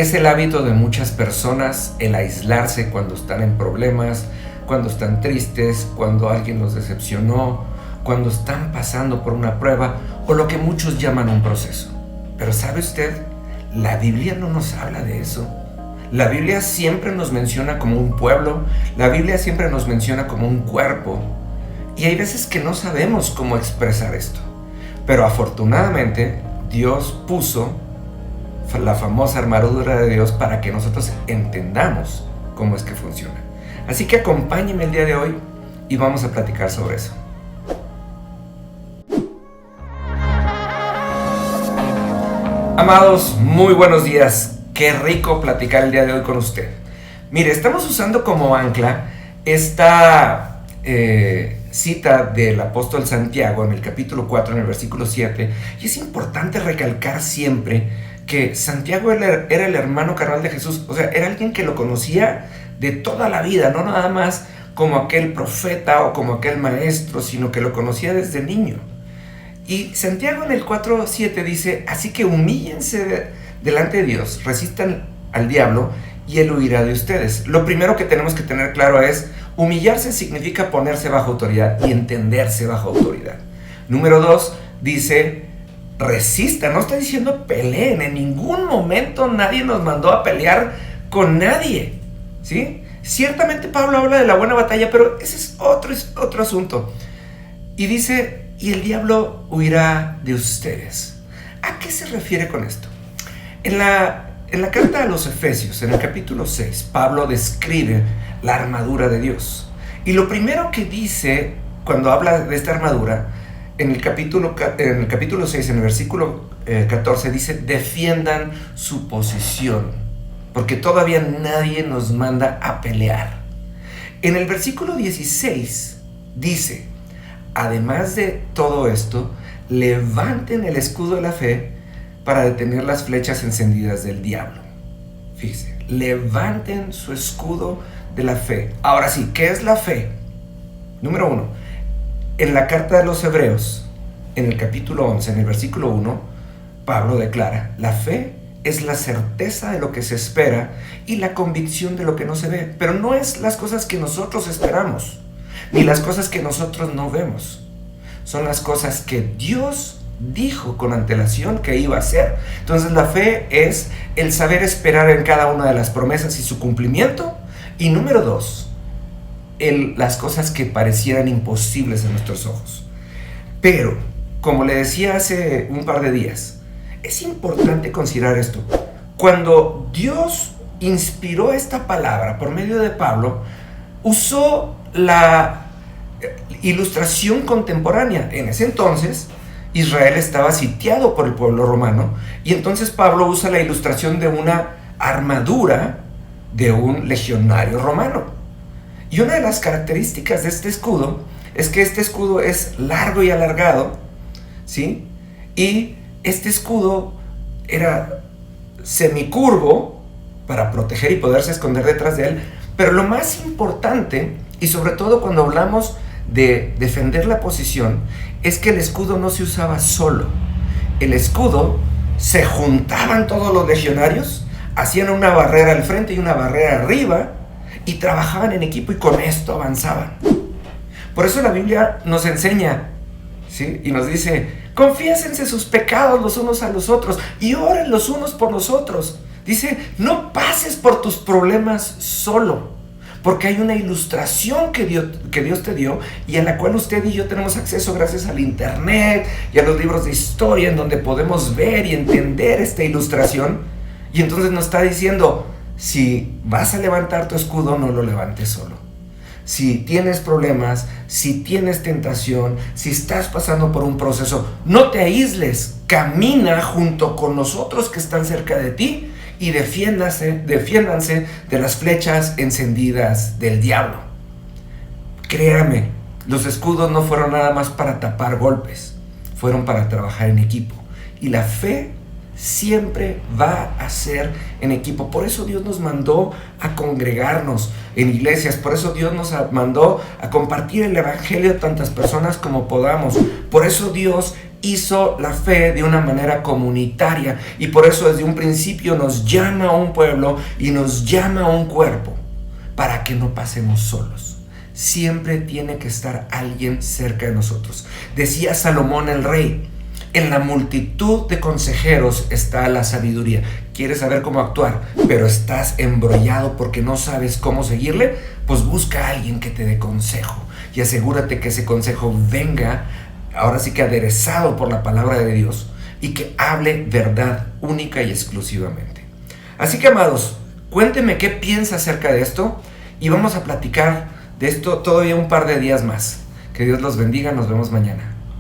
Es el hábito de muchas personas el aislarse cuando están en problemas, cuando están tristes, cuando alguien los decepcionó, cuando están pasando por una prueba o lo que muchos llaman un proceso. Pero ¿sabe usted? La Biblia no nos habla de eso. La Biblia siempre nos menciona como un pueblo, la Biblia siempre nos menciona como un cuerpo. Y hay veces que no sabemos cómo expresar esto. Pero afortunadamente Dios puso la famosa armadura de Dios para que nosotros entendamos cómo es que funciona. Así que acompáñenme el día de hoy y vamos a platicar sobre eso. Amados, muy buenos días. Qué rico platicar el día de hoy con usted. Mire, estamos usando como ancla esta cita del apóstol Santiago en el capítulo 4, en el versículo 7. Y es importante recalcar siempre que Santiago era el hermano carnal de Jesús. O sea, era alguien que lo conocía de toda la vida, no nada más como aquel profeta o como aquel maestro, sino que lo conocía desde niño. Y Santiago en el 4:7 dice: así que humíllense delante de Dios, resistan al diablo y él huirá de ustedes. Lo primero que tenemos que tener claro es: humillarse significa ponerse bajo autoridad y entenderse bajo autoridad. Número 2, dice: resistan. No está diciendo peleen. En ningún momento nadie nos mandó a pelear con nadie, ¿sí? Ciertamente Pablo habla de la buena batalla, pero ese es otro asunto. Y dice: y el diablo huirá de ustedes. ¿A qué se refiere con esto? En la carta a los Efesios, en el capítulo 6, Pablo describe la armadura de Dios. Y lo primero que dice cuando habla de esta armadura, en el capítulo 6, en el versículo 14, dice: defiendan su posición, porque todavía nadie nos manda a pelear. En el versículo 16 dice: además de todo esto, levanten el escudo de la fe para detener las flechas encendidas del diablo. Fíjese, levanten su escudo de la fe. Ahora sí, ¿qué es la fe? Número 1, en la carta de los Hebreos, en el capítulo 11, en el versículo 1, Pablo declara: la fe es la certeza de lo que se espera y la convicción de lo que no se ve. Pero no es las cosas que nosotros esperamos, ni las cosas que nosotros no vemos. Son las cosas que Dios dijo con antelación que iba a hacer. Entonces la fe es el saber esperar en cada una de las promesas y su cumplimiento. Y número 2, las cosas que parecieran imposibles en nuestros ojos. Pero, como le decía hace un par de días, es importante considerar esto. Cuando Dios inspiró esta palabra por medio de Pablo, usó la ilustración contemporánea. En ese entonces Israel estaba sitiado por el pueblo romano, y entonces Pablo usa la ilustración de una armadura de un legionario romano. Y una de las características de este escudo es que este escudo es largo y alargado, ¿sí? Y este escudo era semicurvo para proteger y poderse esconder detrás de él. Pero lo más importante, y sobre todo cuando hablamos de defender la posición, es que el escudo no se usaba solo. El escudo, se juntaban todos los legionarios, hacían una barrera al frente y una barrera arriba, y trabajaban en equipo, y con esto avanzaban. Por eso la Biblia nos enseña, ¿sí? Y nos dice: confiésense sus pecados los unos a los otros y oren los unos por los otros. Dice: no pases por tus problemas solo, porque hay una ilustración que Dios te dio, y en la cual usted y yo tenemos acceso gracias al internet y a los libros de historia, en donde podemos ver y entender esta ilustración. Y entonces nos está diciendo: si vas a levantar tu escudo, no lo levantes solo. Si tienes problemas, si tienes tentación, si estás pasando por un proceso, no te aísles, camina junto con nosotros que están cerca de ti, y defiéndanse de las flechas encendidas del diablo. Créame, los escudos no fueron nada más para tapar golpes, fueron para trabajar en equipo. Y la fe siempre va a ser en equipo. Por eso Dios nos mandó a congregarnos en iglesias. Por eso Dios nos mandó a compartir el evangelio a tantas personas como podamos. Por eso Dios hizo la fe de una manera comunitaria y por eso desde un principio nos llama a un pueblo y nos llama a un cuerpo para que no pasemos solos. Siempre tiene que estar alguien cerca de nosotros. Decía Salomón el rey: en la multitud de consejeros está la sabiduría. ¿Quieres saber cómo actuar, pero estás embrollado porque no sabes cómo seguirle? Pues busca a alguien que te dé consejo y asegúrate que ese consejo venga, ahora sí que aderezado por la palabra de Dios, y que hable verdad única y exclusivamente. Así que, amados, cuéntenme qué piensa acerca de esto y vamos a platicar de esto todavía un par de días más. Que Dios los bendiga, nos vemos mañana.